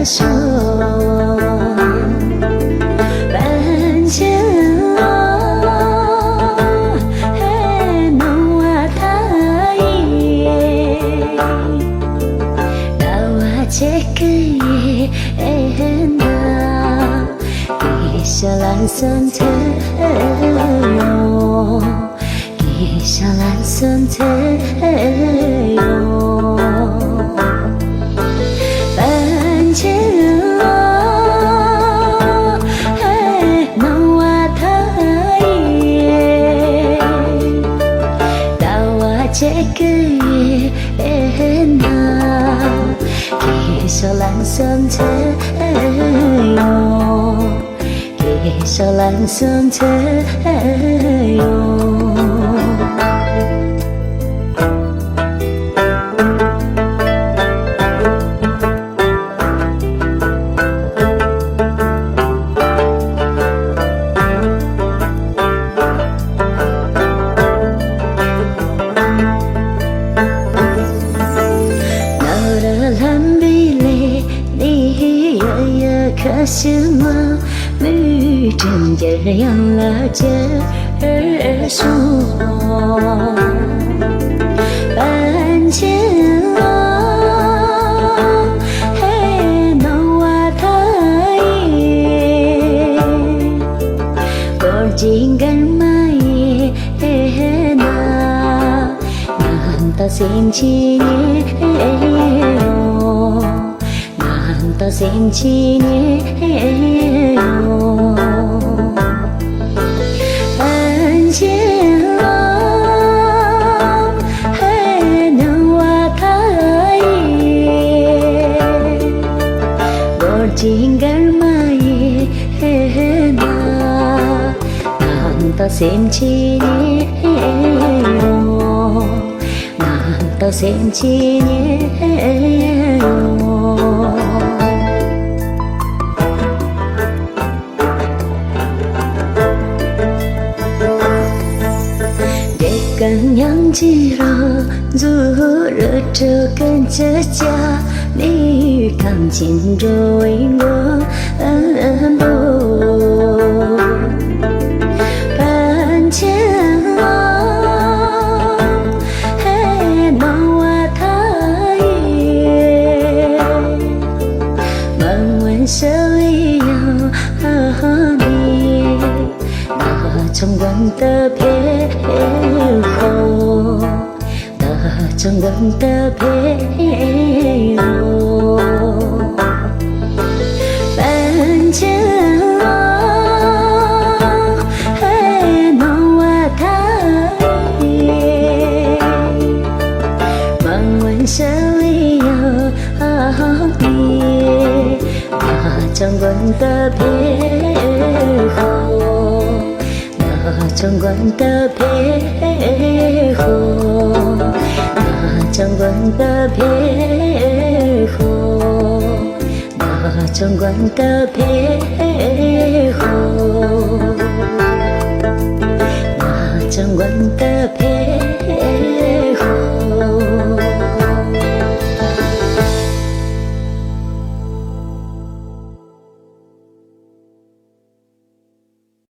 说，反正嘿侬话太野，到我这个夜那，给小蓝酸特哟，给小蓝酸特哟。这个夜那，给小蓝酸特哟，给小蓝酸特哟。可是我没真这样了这儿说，反正嘿侬话太野，过今个嘛也那，难道星期年？到星期年哟，反正嘿侬话太野，过今个嘛也那，难到星期年哟，难到星期年哟。更yang chỉ lo dù rỡ trở cần chờ cha ni cảm chín rồi ngỡ bồ bạn chẳng hay nào thay bằng nguyện sâu yêu đi trong quanh tơ phê khô trong quanh tơ phê khô bạn chẳng hay nào thay bằng nguyện sâu yêu đi trong quanh tơ phê khô trong quanh tơ phê khô trong quanh tơ phê khô trong quanh tơ phê